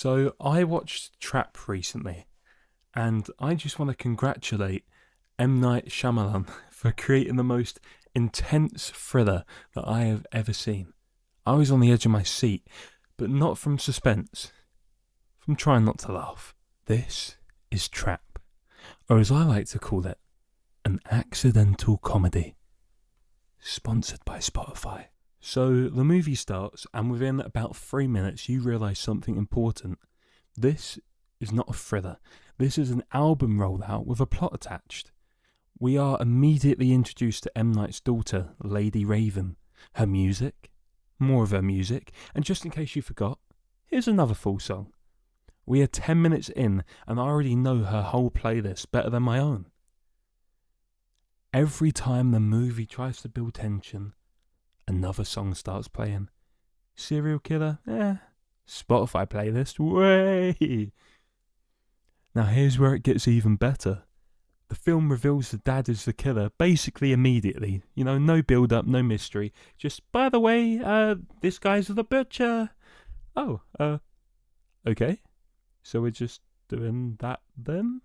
So I watched Trap recently, and I just want to congratulate MNightShyamalan for creating the most intense thriller that I have ever seen. I was on the edge of my seat, but not from suspense, from trying not to laugh. This is Trap, or as I like to call it, an accidental comedy. Sponsored by Spotify. So the movie starts, and within about 3 minutes, you realise something important. This is not a thriller. This is an album rollout with a plot attached. We are immediately introduced to M. Night's daughter, Lady Raven, her music, more of her music, and just in case you forgot, here's another full song. We are 10 minutes in, and I already know her whole playlist better than my own. Every time the movie tries to build tension, another song starts playing. Serial killer? Spotify playlist? Way! Now here's where it gets even better. The film reveals the dad is the killer basically immediately. You know, no build-up, no mystery. Just, by the way, this guy's the butcher. Oh, okay. So we're just doing that then?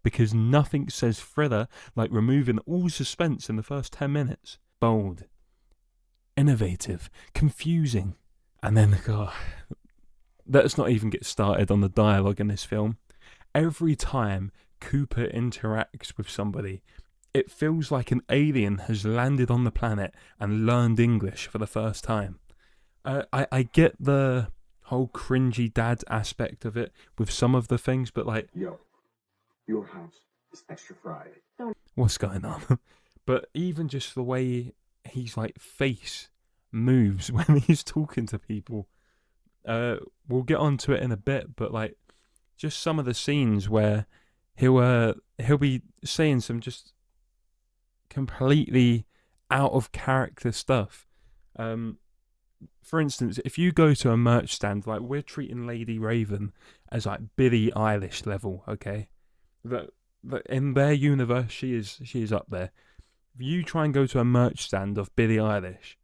Because nothing says thriller like removing all suspense in the first 10 minutes. Bold, innovative, confusing. And then, let's not even get started on the dialogue in this film. Every time Cooper interacts with somebody, it feels like an alien has landed on the planet and learned English for the first time. I get the whole cringy dad aspect of it with some of the things, but like... Yo, your house is extra fried. What's going on? But even just the way he's like face moves when he's talking to people, we'll get onto it in a bit, but like just some of the scenes where he'll be saying some just completely out of character stuff. For instance, if you go to a merch stand, like we're treating Lady Raven as like Billie Eilish level, okay? That in their universe she is up there. If you try and go to a merch stand of Billie Eilish,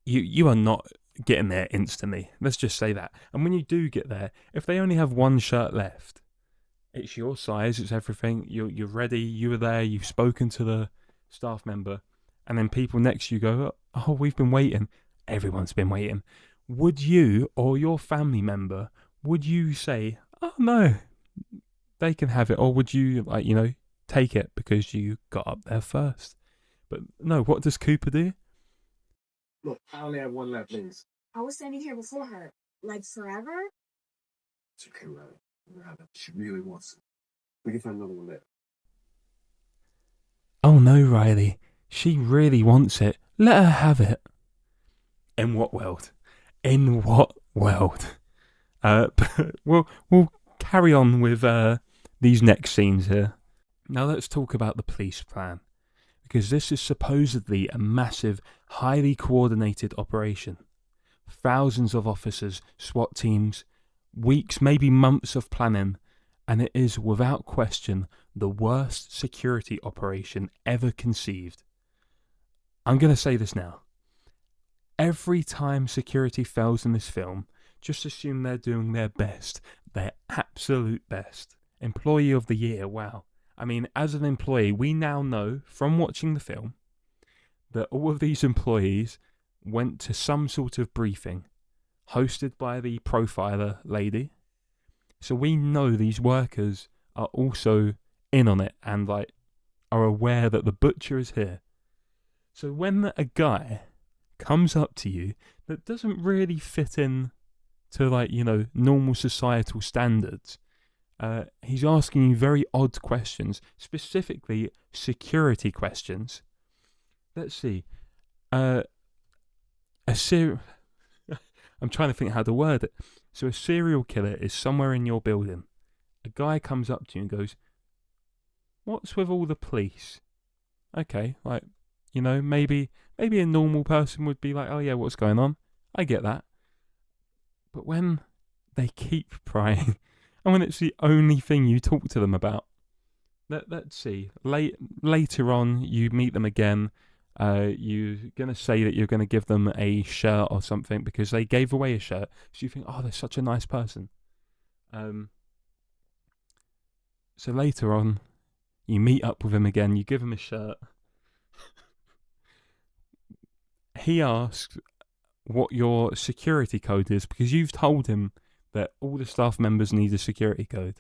you are not getting there instantly. Let's just say that. And when you do get there, if they only have one shirt left, it's your size, it's everything. You're ready. You were there. You've spoken to the staff member, and then people next to you go, "Oh, we've been waiting." Everyone's been waiting. Would you or your family member? Would you say, "Oh no, they can have it," or would you take it because you got up there first? But no, what does Cooper do? Look, I only have one left, please. I was standing here before her. Like forever? It's okay, Riley. She really wants it. We can find another one later. Oh no, Riley. She really wants it. Let her have it. In what world? In what world? But we'll carry on with these next scenes here. Now let's talk about the police plan, because this is supposedly a massive, highly coordinated operation. Thousands of officers, SWAT teams, weeks, maybe months of planning, and it is without question the worst security operation ever conceived. I'm going to say this now. Every time security fails in this film, just assume they're doing their best, their absolute best. Employee of the year, wow. I mean, as an employee, we now know from watching the film that all of these employees went to some sort of briefing hosted by the profiler lady. So we know these workers are also in on it and are aware that the butcher is here. So when a guy comes up to you that doesn't really fit in to normal societal standards, he's asking you very odd questions, specifically security questions. Let's see. I'm trying to think how to word it. So a serial killer is somewhere in your building. A guy comes up to you and goes, "What's with all the police?" Okay, maybe a normal person would be like, "Oh yeah, what's going on?" I get that. But when they keep prying, and when it's the only thing you talk to them about, let's see. Later on, you meet them again. You're going to say that you're going to give them a shirt or something because they gave away a shirt. So you think, oh, they're such a nice person. So later on, you meet up with him again. You give him a shirt. He asks what your security code is because you've told him that all the staff members need a security code.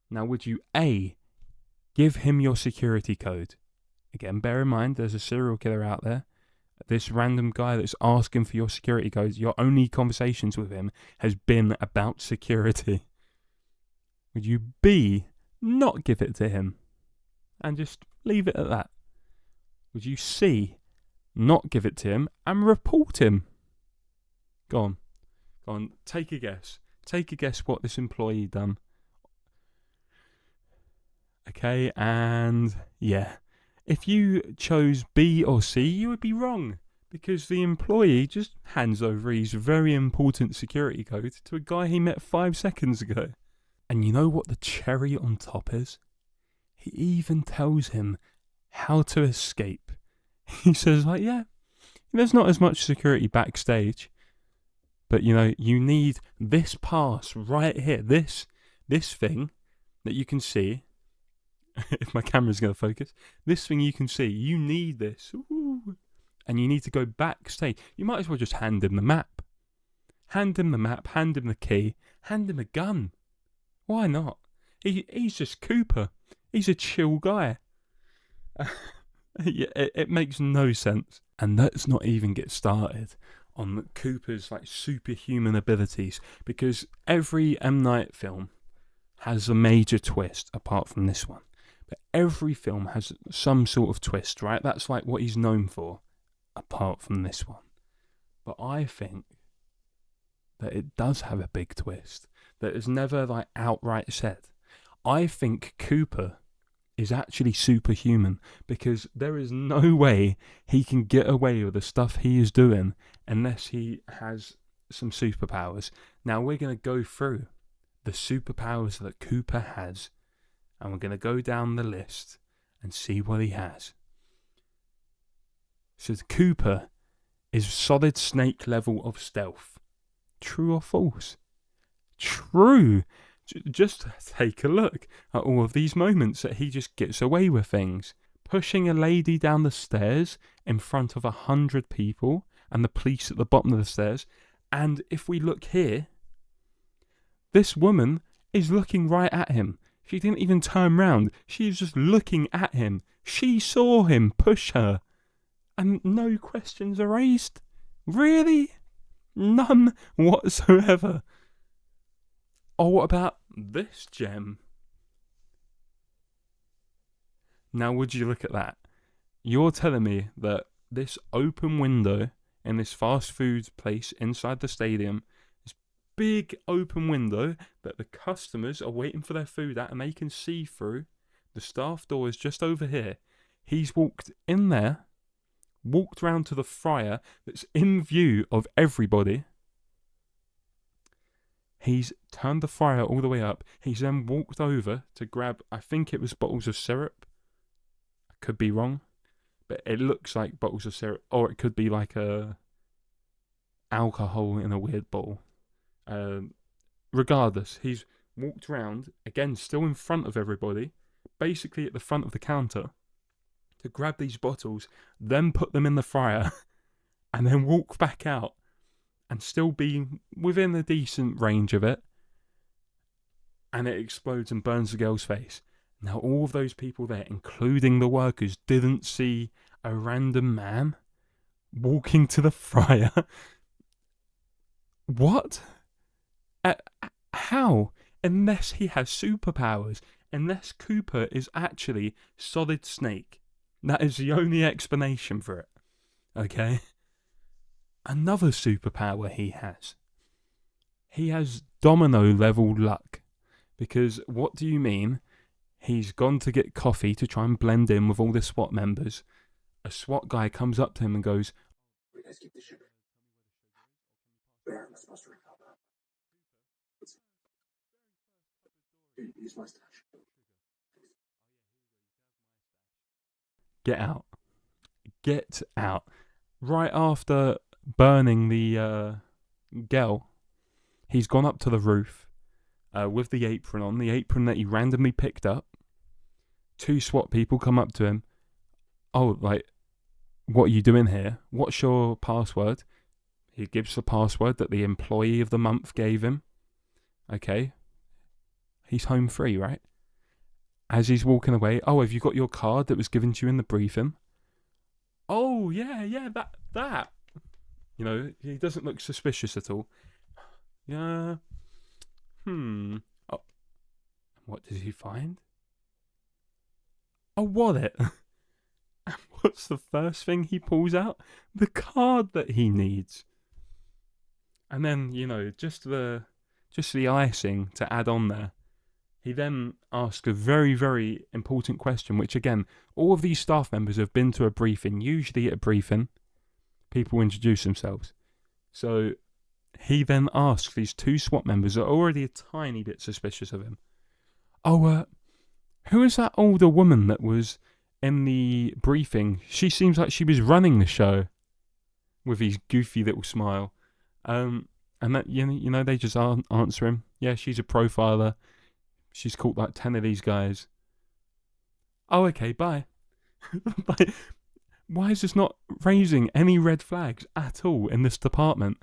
Now, would you A, give him your security code? Again, bear in mind, there's a serial killer out there. This random guy that's asking for your security code, your only conversations with him has been about security. Would you B, not give it to him and just leave it at that? Would you C, not give it to him and report him? Go on, take a guess. Take a guess what this employee done. Okay, and yeah. If you chose B or C, you would be wrong. Because the employee just hands over his very important security code to a guy he met 5 seconds ago. And you know what the cherry on top is? He even tells him how to escape. He says, like, yeah, there's not as much security backstage. But, you know, you need this pass right here. This thing that you can see. If my camera's going to focus. This thing you can see. You need this. Ooh. And you need to go backstage. You might as well just hand him the map. Hand him the map. Hand him the key. Hand him a gun. Why not? He's just Cooper. He's a chill guy. It makes no sense. And let's not even get started on Cooper's like superhuman abilities, because every M. Night film has a major twist apart from this one. But every film has some sort of twist, right? That's like what he's known for, apart from this one. But I think that it does have a big twist that is never like outright said. I think Cooper is actually superhuman, because there is no way he can get away with the stuff he is doing unless he has some superpowers. Now we're going to go through the superpowers that Cooper has, and we're going to go down the list and see what he has. So Cooper is solid snake level of stealth. True or false? True. Just take a look at all of these moments that he just gets away with things. Pushing a lady down the stairs in front of 100 people and the police at the bottom of the stairs. And if we look here, this woman is looking right at him. She didn't even turn round. She is just looking at him. She saw him push her. And no questions are raised. Really? None whatsoever. Or what about this gem? Now would you look at that? You're telling me that this open window in this fast food place inside the stadium, this big open window that the customers are waiting for their food at and they can see through, the staff door is just over here. He's walked in there, walked round to the fryer that's in view of everybody. He's turned the fryer all the way up. He's then walked over to grab, I think it was bottles of syrup. I could be wrong, but it looks like bottles of syrup. Or it could be like alcohol in a weird bottle. Regardless, he's walked round, again, still in front of everybody, basically at the front of the counter, to grab these bottles, then put them in the fryer, and then walk back out. And still be within a decent range of it. And it explodes and burns the girl's face. Now all of those people there, including the workers, didn't see a random man walking to the fryer. What? How? Unless he has superpowers. Unless Cooper is actually Solid Snake. That is the only explanation for it. Okay? Another superpower he has. He has domino level luck. Because what do you mean? He's gone to get coffee to try and blend in with all the SWAT members. A SWAT guy comes up to him and goes, "Where you guys keep the sugar? Where am I supposed to recall that? Use my stash. get out. Get out. Right after burning the girl, he's gone up to the roof with the apron on, the apron that he randomly picked up. 2 SWAT people come up to him. Oh, like, what are you doing here? What's your password? He gives the password that the employee of the month gave him. Okay. He's home free, right? As he's walking away, oh, have you got your card that was given to you in the briefing? Oh, yeah, that. You know, he doesn't look suspicious at all. Yeah. Oh, what does he find? A wallet. And what's the first thing he pulls out? The card that he needs. And then, you know, just the icing to add on there. He then asks a very, very important question, which again, all of these staff members have been to a briefing. Usually at a briefing, people introduce themselves. So he then asks these 2 SWAT members that are already a tiny bit suspicious of him. Oh, who is that older woman that was in the briefing? She seems like she was running the show with his goofy little smile. And that, you know, they just answer him. Yeah, she's a profiler. She's caught like 10 of these guys. Oh, okay, bye. Like, why is this not raising any red flags at all in this department?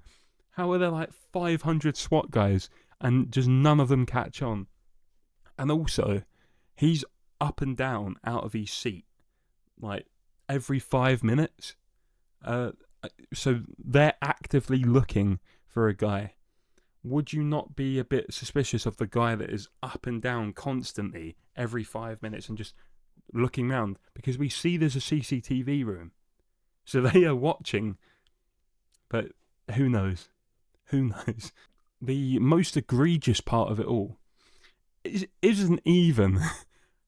How are there like 500 SWAT guys and just none of them catch on? And also, he's up and down out of his seat like every 5 minutes. So they're actively looking for a guy. Would you not be a bit suspicious of the guy that is up and down constantly every 5 minutes and just looking round? Because we see there's a CCTV room. So they are watching. But who knows? Who knows? The most egregious part of it all isn't even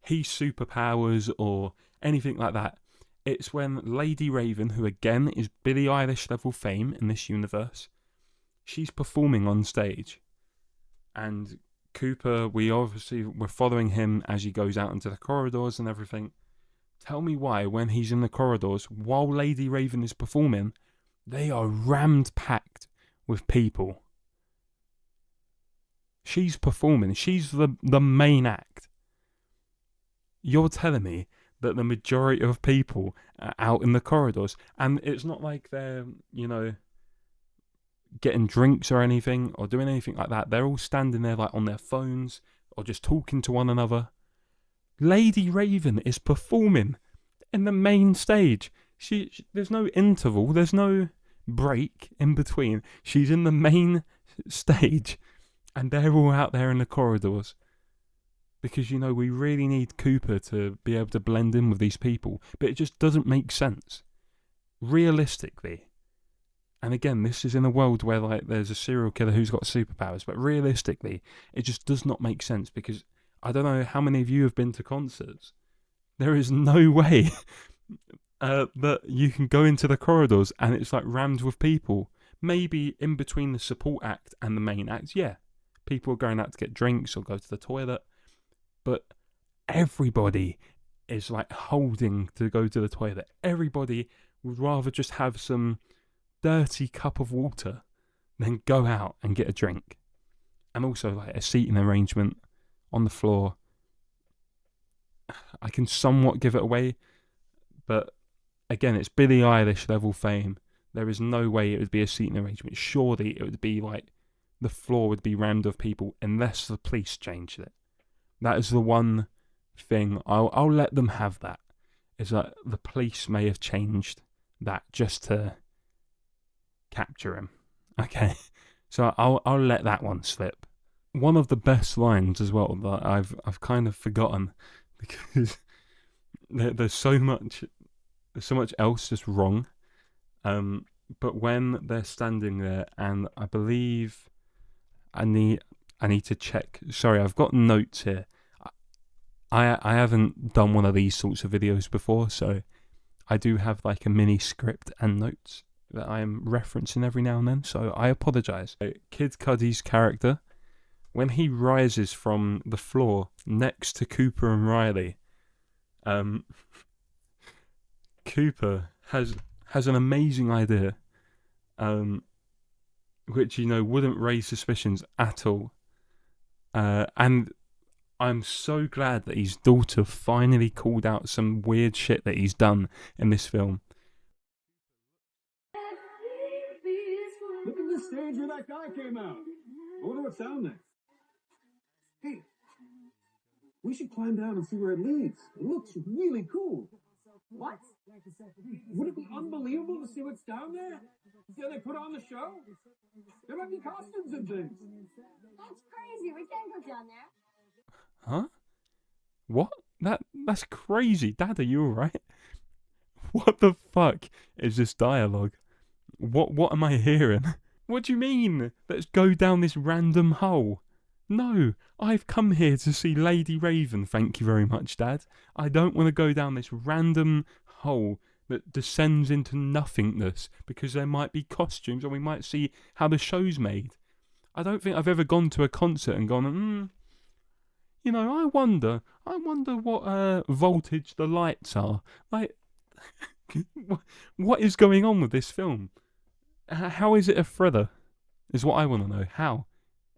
his superpowers or anything like that. It's when Lady Raven, who again is Billie Eilish level fame in this universe, she's performing on stage. And Cooper, we're following him as he goes out into the corridors and everything. Tell me why, when he's in the corridors, while Lady Raven is performing, they are rammed packed with people. She's performing. She's the main act. You're telling me that the majority of people are out in the corridors, and it's not like they're, you know, getting drinks or anything or doing anything like that. They're all standing there like on their phones or just talking to one another. Lady Raven is performing in the main stage. There's no interval, there's no break in between. She's in the main stage and they're all out there in the corridors. Because, you know, we really need Cooper to be able to blend in with these people. But it just doesn't make sense. Realistically. And again, this is in a world where like there's a serial killer who's got superpowers. But realistically, it just does not make sense. Because I don't know how many of you have been to concerts. There is no way that you can go into the corridors and it's like rammed with people. Maybe in between the support act and the main act, yeah. People are going out to get drinks or go to the toilet. But everybody is like holding to go to the toilet. Everybody would rather just have some dirty cup of water than go out and get a drink. And also like a seating arrangement on the floor. I can somewhat give it away, but again, it's Billie Eilish level fame. There is no way it would be a seating arrangement. Surely it would be like the floor would be rammed with people unless the police changed it. That is the one thing I'll let them have. That is that the police may have changed that just to capture him. Okay, so I'll let that one slip. One of the best lines as well that I've kind of forgotten because there's so much else just wrong. But when they're standing there, and I believe I need to check. Sorry, I've got notes here. I haven't done one of these sorts of videos before, so I do have like a mini script and notes that I am referencing every now and then, so I apologise. Kid Cudi's character, when he rises from the floor next to Cooper and Riley, Cooper has an amazing idea, which wouldn't raise suspicions at all, and I'm so glad that his daughter finally called out some weird shit that he's done in this film. Look at the stage where that guy came out. I wonder what's down there. Hey, we should climb down and see where it leads. It looks really cool. What? Would it be unbelievable to see what's down there? See how they put on the show? There might be costumes and things. That's crazy. We can't go down there. Huh? What? That's crazy. Dad, are you alright? What the fuck is this dialogue? What am I hearing? What do you mean? Let's go down this random hole. No, I've come here to see Lady Raven, thank you very much, Dad. I don't want to go down this random hole that descends into nothingness because there might be costumes and we might see how the show's made. I don't think I've ever gone to a concert and gone, I wonder what voltage the lights are. Like, what is going on with this film? How is it a thriller? Is what I want to know. How?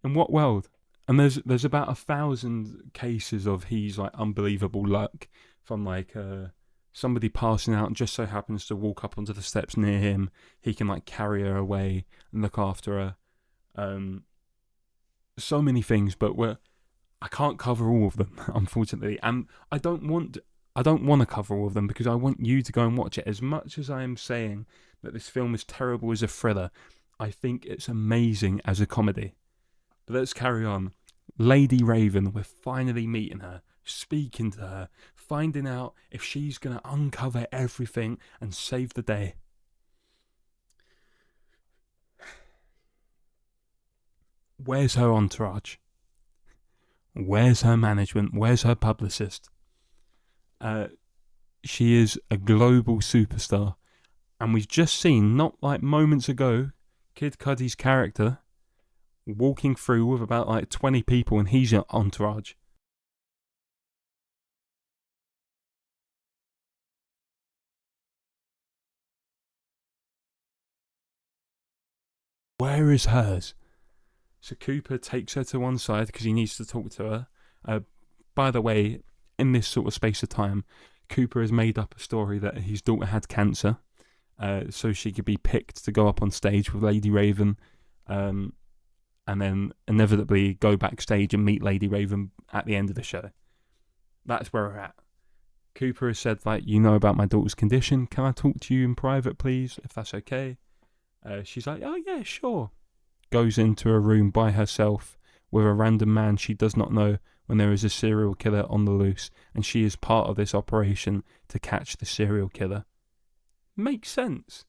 In what world? And there's about 1,000 cases of his like unbelievable luck from like somebody passing out and just so happens to walk up onto the steps near him. He can like carry her away and look after her. So many things, but I can't cover all of them, unfortunately. And I don't want to cover all of them because I want you to go and watch it. As much as I am saying that this film is terrible as a thriller, I think it's amazing as a comedy. But let's carry on. Lady Raven, we're finally meeting her, speaking to her, finding out if she's going to uncover everything and save the day. Where's her entourage? Where's her management? Where's her publicist? She is a global superstar. And we've just seen, not like moments ago, Kid Cudi's character walking through with about like 20 people and he's an entourage. Where is hers? So Cooper takes her to one side because he needs to talk to her. By the way, in this sort of space of time, Cooper has made up a story that his daughter had cancer, so she could be picked to go up on stage with Lady Raven, and then inevitably go backstage and meet Lady Raven at the end of the show. That's where we're at. Cooper has said, like, you know about my daughter's condition. Can I talk to you in private, please, if that's okay? She's like, oh yeah, sure. Goes into a room by herself with a random man she does not know when there is a serial killer on the loose, and she is part of this operation to catch the serial killer. Makes sense.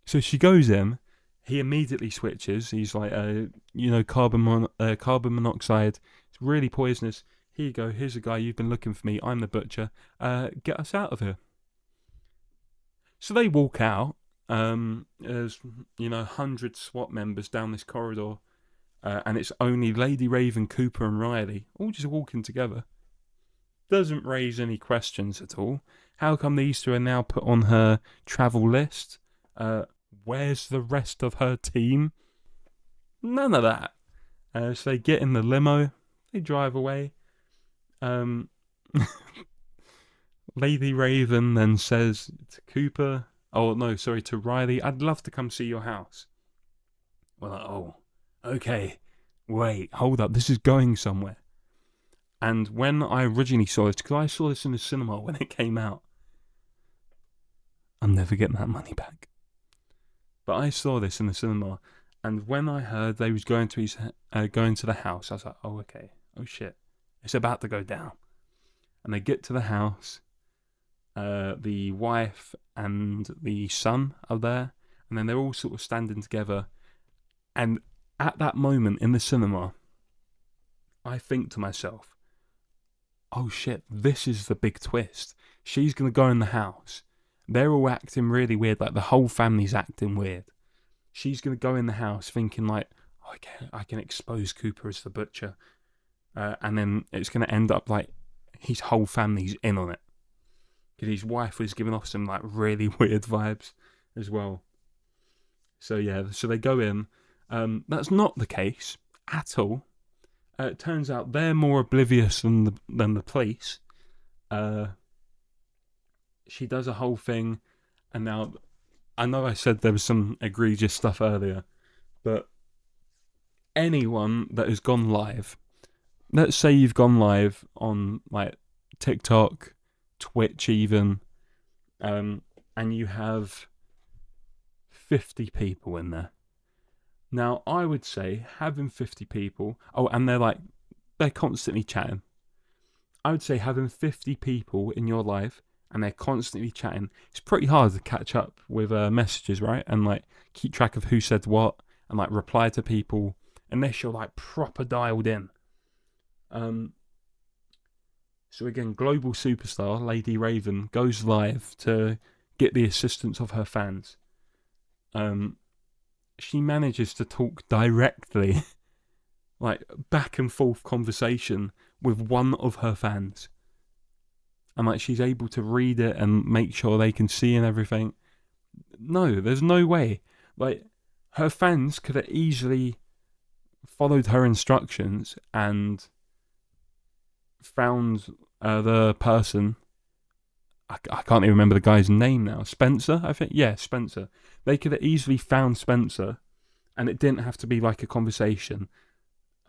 So she goes in. He immediately switches. He's like, carbon monoxide. It's really poisonous. Here you go. Here's a guy. You've been looking for me. I'm the butcher. Get us out of here. So they walk out. There's 100 SWAT members down this corridor, and it's only Lady Raven, Cooper, and Riley all just walking together. Doesn't raise any questions at all. How come these two are now put on her travel list? Where's the rest of her team? None of that. So they get in the limo. They drive away. Lady Raven then says to Cooper, to Riley, I'd love to come see your house. We're like, oh, okay. Wait, hold up. This is going somewhere. And when I originally saw this, because I saw this in the cinema when it came out, I'm never getting that money back. But I saw this in the cinema, and when I heard they was going to the house, I was like, oh, okay. Oh, shit. It's about to go down. And they get to the house. The wife and the son are there, and then they're all sort of standing together. And at that moment in the cinema, I think to myself, oh shit, this is the big twist. She's going to go in the house. They're all acting really weird, like the whole family's acting weird. She's going to go in the house thinking like, oh, okay, I can expose Cooper as the butcher. And then it's going to end up like his whole family's in on it. because his wife was giving off some like really weird vibes as well. So yeah, so they go in. That's not the case at all. It turns out they're more oblivious than the police. She does a whole thing, and now I know I said there was some egregious stuff earlier, but anyone that has gone live, let's say you've gone live on like TikTok, Twitch even, and you have 50 people in there. Now, I would say having 50 people, and they're constantly chatting. I would say having 50 people in your life and they're constantly chatting, it's pretty hard to catch up with messages, right? And like keep track of who said what and like reply to people unless you're like proper dialed in. So again, global superstar Lady Raven goes live to get the assistance of her fans. She manages to talk directly, like back and forth conversation with one of her fans. And like she's able to read it and make sure they can see and everything. No, there's no way. Like her fans could have easily followed her instructions and found the person. I can't even remember the guy's name now. Spencer, I think. Yeah, Spencer. They could have easily found Spencer, and it didn't have to be like a conversation.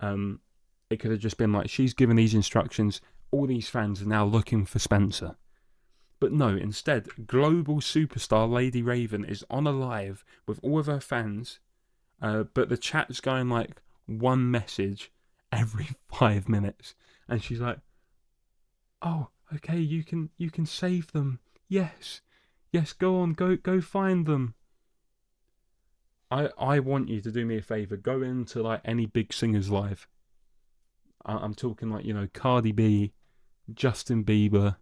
It could have just been like, she's given these instructions, all these fans are now looking for Spencer. But no, instead, global superstar Lady Raven is on a live with all of her fans, but the chat's going like one message every 5 minutes. And she's like, oh, okay, you can save them. Yes, go on, go find them. I want you to do me a favour. Go into like any big singers live. I'm talking like, Cardi B, Justin Bieber,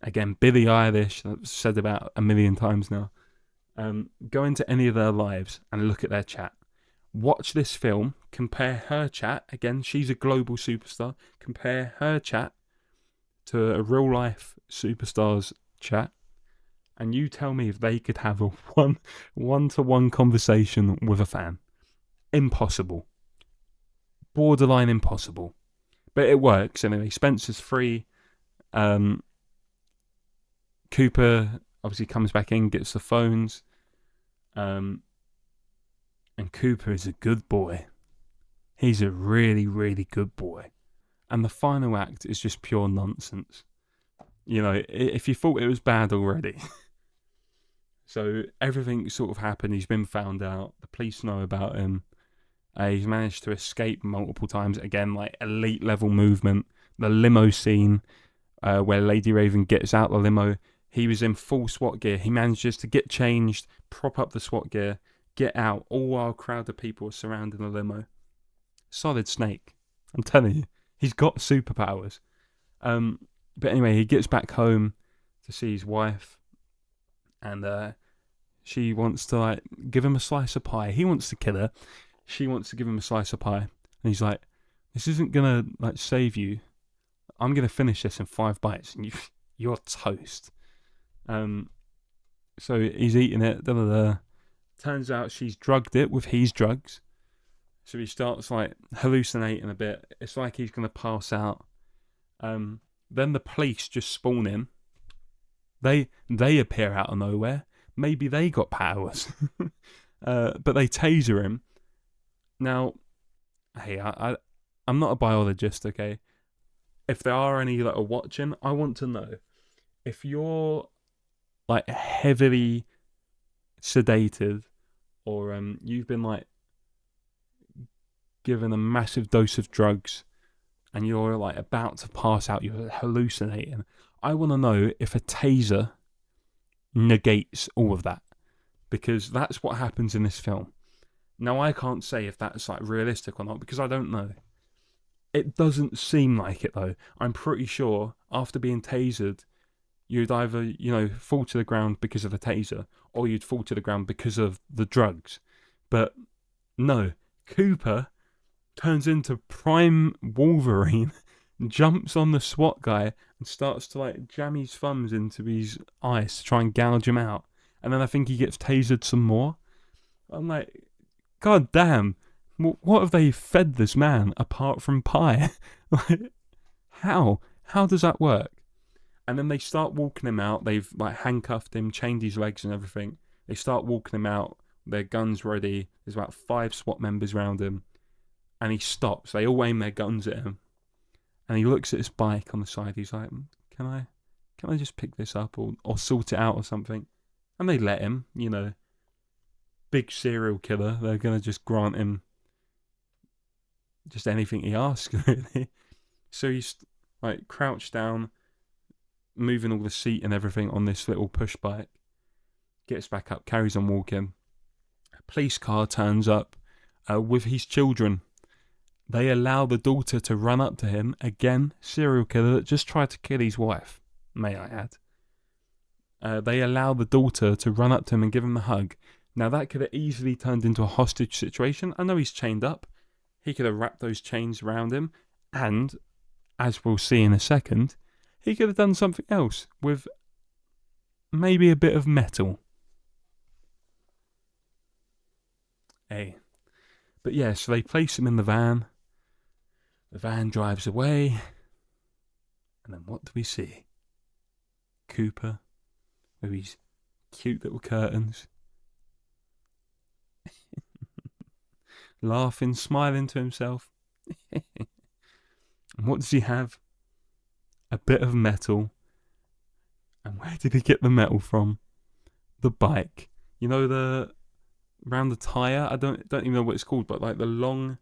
again, Billie Eilish, that's said about 1 million times now. Go into any of their lives and look at their chat. Watch this film, compare her chat, again, she's a global superstar, compare her chat to a real life superstar's chat, and you tell me if they could have a one-to-one conversation with a fan. Impossible. Borderline impossible. But it works anyway. Spencer's free. Cooper obviously comes back in, gets the phones. And Cooper is a good boy. He's a really, really good boy. And the final act is just pure nonsense. If you thought it was bad already. So everything sort of happened. He's been found out. The police know about him. He's managed to escape multiple times. Again, like elite level movement. The limo scene where Lady Raven gets out the limo. He was in full SWAT gear. He manages to get changed, prop up the SWAT gear, get out, all while a crowd of people are surrounding the limo. Solid Snake. I'm telling you. He's got superpowers. But anyway, he gets back home to see his wife. And she wants to like give him a slice of pie. He wants to kill her. She wants to give him a slice of pie. And he's like, this isn't going to like save you. I'm going to finish this in 5 bites. And you're toast. So he's eating it. Turns out she's drugged it with his drugs. So he starts like hallucinating a bit. It's like he's going to pass out. Then the police just spawn in. They appear out of nowhere. Maybe they got powers. But they taser him. Now, hey, I'm not a biologist, okay? If there are any that are watching, I want to know. If you're like heavily sedated or you've been like given a massive dose of drugs and you're like about to pass out, you're hallucinating, I want to know if a taser negates all of that, because that's what happens in this film. Now I can't say if that's like realistic or not because I don't know. It doesn't seem like it though. I'm pretty sure after being tasered, you'd either, fall to the ground because of a taser or you'd fall to the ground because of the drugs. But no, Cooper turns into prime Wolverine, jumps on the SWAT guy and starts to like jam his thumbs into his eyes to try and gouge him out. And then I think he gets tasered some more. I'm like, God damn, what have they fed this man apart from pie? Like, how? How does that work? And then they start walking him out. They've like handcuffed him, chained his legs and everything. They start walking him out. Their guns ready. There's about 5 SWAT members around him. And he stops. They all aim their guns at him. And he looks at his bike on the side. He's like, can I just pick this up or sort it out or something? And they let him, you know. Big serial killer. They're going to just grant him just anything he asks, really. So he's like crouched down, moving all the seat and everything on this little push bike. Gets back up, carries on walking. A police car turns up with his children. They allow the daughter to run up to him. Again, serial killer that just tried to kill his wife, may I add. They allow the daughter to run up to him and give him a hug. Now that could have easily turned into a hostage situation. I know he's chained up. He could have wrapped those chains around him. And, as we'll see in a second, he could have done something else with maybe a bit of metal. Hey. But yeah, so they place him in the van. The van drives away. And then what do we see? Cooper with his cute little curtains. Laughing, smiling to himself. And what does he have? A bit of metal. And where did he get the metal from? The bike. You know, around the tyre? I don't even know what it's called, but like the long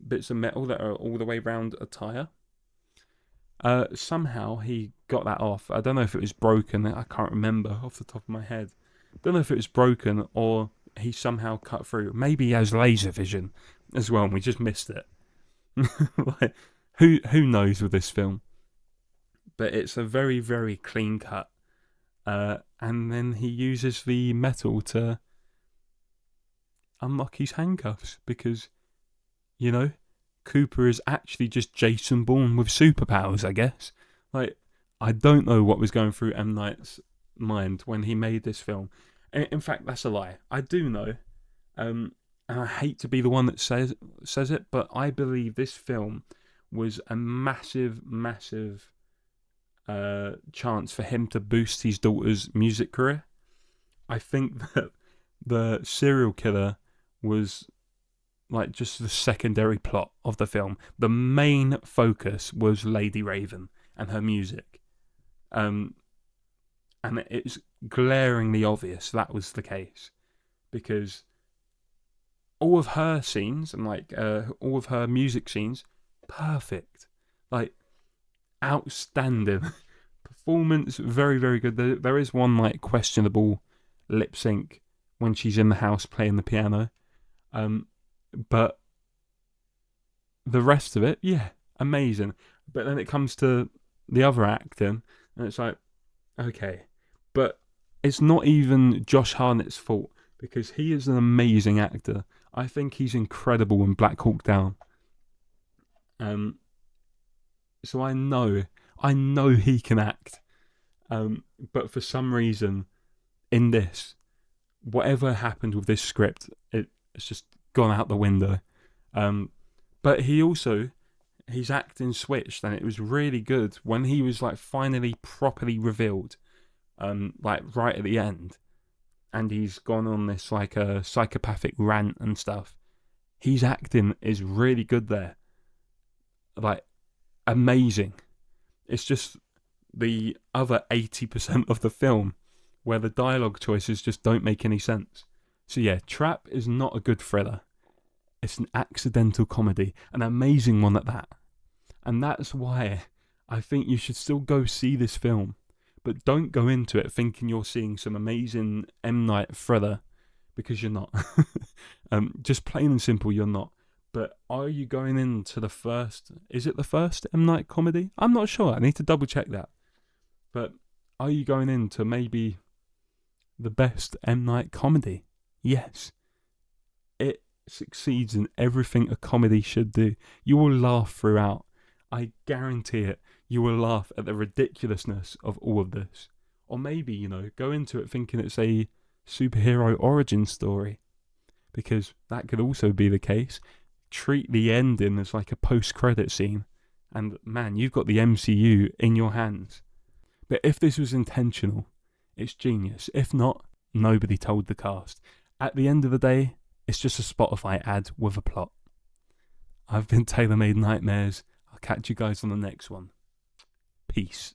bits of metal that are all the way around a tyre. Somehow he got that off. I don't know if it was broken. I can't remember off the top of my head. Don't know if it was broken or he somehow cut through. Maybe he has laser vision as well and we just missed it. Like, who knows with this film? But it's a very, very clean cut. And then he uses the metal to unlock his handcuffs because, you know, Cooper is actually just Jason Bourne with superpowers, I guess. Like, I don't know what was going through M. Night's mind when he made this film. In fact, that's a lie. I do know, and I hate to be the one that says it, but I believe this film was a massive, massive chance for him to boost his daughter's music career. I think that the serial killer was like just the secondary plot of the film. The main focus was Lady Raven and her music. And it's glaringly obvious that was the case. Because all of her scenes and like all of her music scenes, perfect. Like, outstanding. Performance, very, very good. There is one like questionable lip sync when she's in the house playing the piano. But the rest of it, yeah, amazing. But then it comes to the other acting, and it's like, okay. But it's not even Josh Hartnett's fault, because he is an amazing actor. I think he's incredible in Black Hawk Down. So I know he can act. But for some reason, in this, whatever happened with this script, it's just gone out the window. But his acting switched, and it was really good when he was like finally properly revealed, like right at the end, and he's gone on this like a psychopathic rant and stuff. His acting is really good there, like amazing. It's just the other 80% of the film where the dialogue choices just don't make any sense. So yeah, Trap is not a good thriller. It's an accidental comedy, an amazing one at that. And that's why I think you should still go see this film. But don't go into it thinking you're seeing some amazing M. Night thriller, because you're not. Just plain and simple, you're not. But are you going into the first... Is it the first M. Night comedy? I'm not sure. I need to double check that. But are you going into maybe the best M. Night comedy? Yes. It succeeds in everything a comedy should do. You will laugh throughout. I guarantee it. You will laugh at the ridiculousness of all of this. Or maybe, go into it thinking it's a superhero origin story, because that could also be the case. Treat the ending as like a post-credit scene, and man, you've got the MCU in your hands. But if this was intentional, it's genius. If not, nobody told the cast. At the end of the day, it's just a Spotify ad with a plot. I've been Tailor Made Nightmares. I'll catch you guys on the next one. Peace.